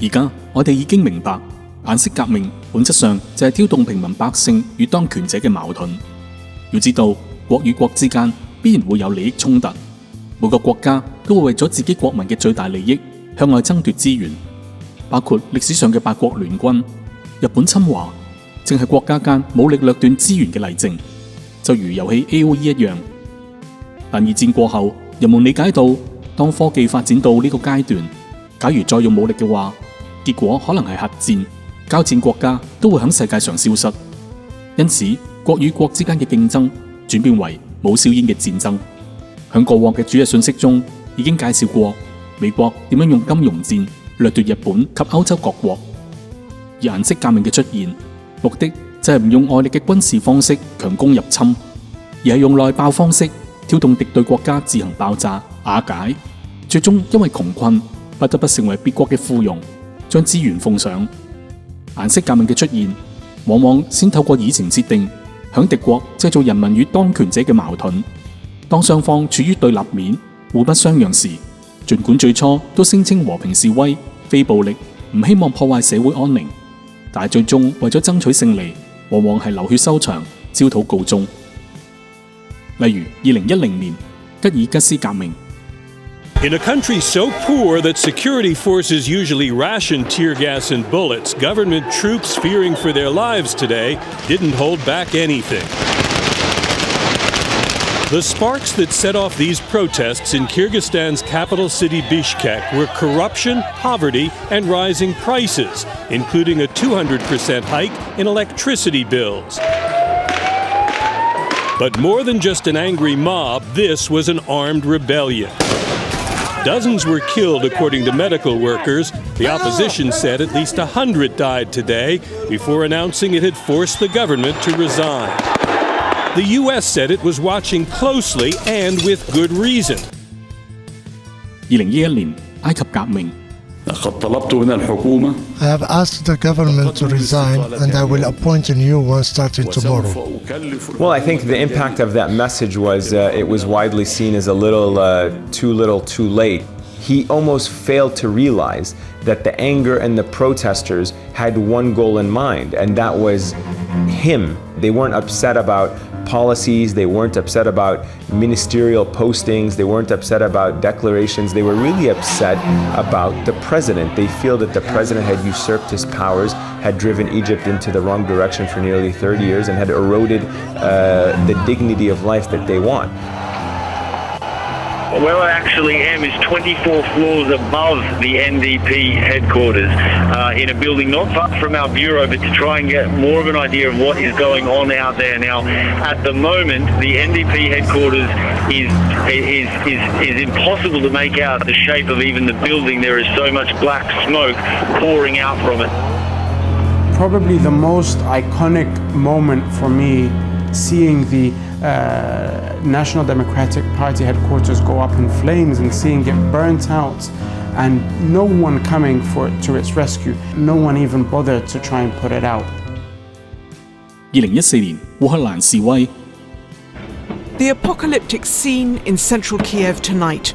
而家我哋已經明白，顏色革命本質上就係挑動平民百姓與當權者嘅矛盾。要知道，國與國之間必然會有利益衝突，每個國家都會為咗自己國民嘅最大利益向外爭奪資源，包括歷史上嘅八國聯軍、日本侵華，正係國家間武力掠奪資源嘅例證，就如遊戲 AOE 一樣。但二戰過後，人們理解到，當科技發展到呢個階段，假如再用武力嘅話，結果可能係核戰，交戰國家都會喺世界上消失。因此，國與國之間嘅競爭轉變為冇硝煙嘅戰爭。喺過往嘅主日信息中已經介紹過，美國點樣用金融戰掠奪日本及歐洲各國。而顏色革命嘅出現，目的就係唔用外力嘅軍事方式強攻入侵，而係用內爆方式挑動敵對國家自行爆炸瓦解，最終因為窮困不得不成為別國嘅附庸，將資源奉上。顏色革命嘅出現，往往先透過議程設定，響敵國製造人民與當權者嘅矛盾。當雙方處於對立面，互不相讓時，儘管最初都聲稱和平示威、非暴力，唔希望破壞社會安寧，但係最終為咗爭取勝利，往往係流血收場，焦土告終。例如2010年吉爾吉斯革命。In a country so poor that security forces usually ration tear gas and bullets, government troops fearing for their lives today didn't hold back anything. The sparks that set off these protests in Kyrgyzstan's capital city Bishkek were corruption, poverty, and rising prices, including a 200% hike in electricity bills. But more than just an angry mob, this was an armed rebellion. Dozens were killed, according to medical workers. The opposition said at least 100 died today before announcing it had forced the government to resign. The U.S. said it was watching closely and with good reason. 2011年埃及革命。I have asked the government to resign, and I will appoint a new one starting tomorrow. Well, I think the impact of that message was it was widely seen as a little too late. He almost failed to realize that the anger and the protesters had one goal in mind, and that was him. They weren't upset about policies, they weren't upset about ministerial postings, they weren't upset about declarations, they were really upset about the president. They feel that the president had usurped his powers, had driven Egypt into the wrong direction for nearly 30 years, and had eroded the dignity of life that they want. Where I actually am is 24 floors above the NDP headquarters in a building not far from our bureau, but to try and get more of an idea of what is going on out there. Now, at the moment, the NDP headquarters is impossible to make out the shape of even the building. There is so much black smoke pouring out from it. Probably the most iconic moment for me, seeing the National Democratic Party headquarters go up in flames and seeing it burnt out and no one coming to its rescue. No one even bothered to try and put it out. 2014年烏克蘭示威。The apocalyptic scene in central Kiev tonight.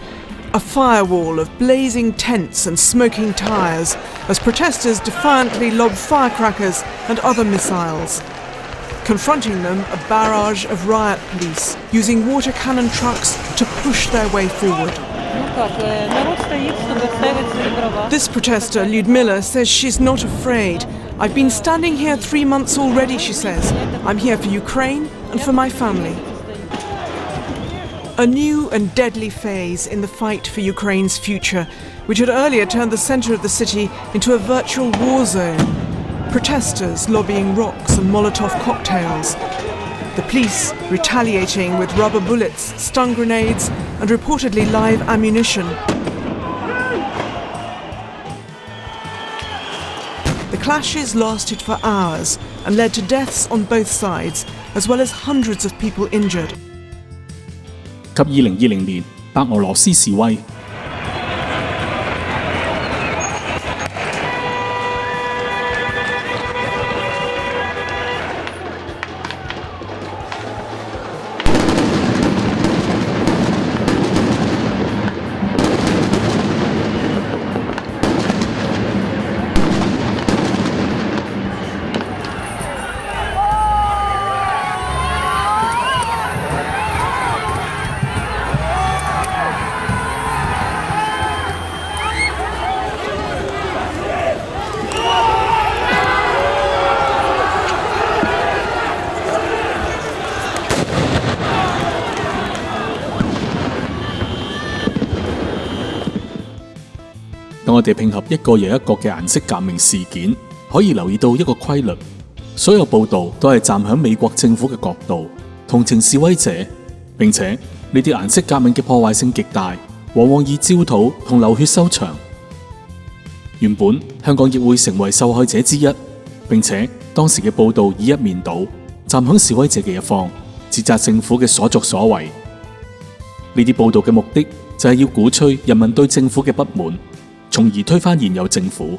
A firewall of blazing tents and smoking tires as protesters defiantly lob firecrackers and other missiles. Confronting them, a barrage of riot police using water cannon trucks to push their way forward. This protester, Lyudmila, says she's not afraid. I've been standing here 3 months already, she says. I'm here for Ukraine and for my family. A new and deadly phase in the fight for Ukraine's future, which had earlier turned the center of the city into a virtual war zone. Protesters lobbying rocks and Molotov cocktails. The police retaliating with rubber bullets, stun grenades, and reportedly live ammunition. The clashes lasted for hours and led to deaths on both sides, as well as hundreds of people injured. 及2020年白俄羅斯示威。當我哋拼合一個又一個嘅顏色革命事件，可以留意到一個規律：所有報道都係站喺美國政府嘅角度，同情示威者，並且呢啲顏色革命嘅破壞性極大，往往以焦土同流血收場。原本香港亦會成為受害者之一，並且當時嘅報道以一面倒，站喺示威者嘅一方，指責政府嘅所作所為。呢啲報道嘅目的就係要鼓吹人民對政府嘅不滿，從而推翻現有政府。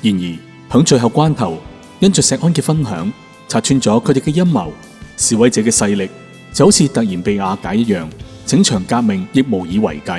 然而響最後關頭，因着錫安嘅分享，拆穿咗佢哋嘅陰謀，示威者嘅勢力就好似突然被瓦解一樣，整場革命亦無以為繼。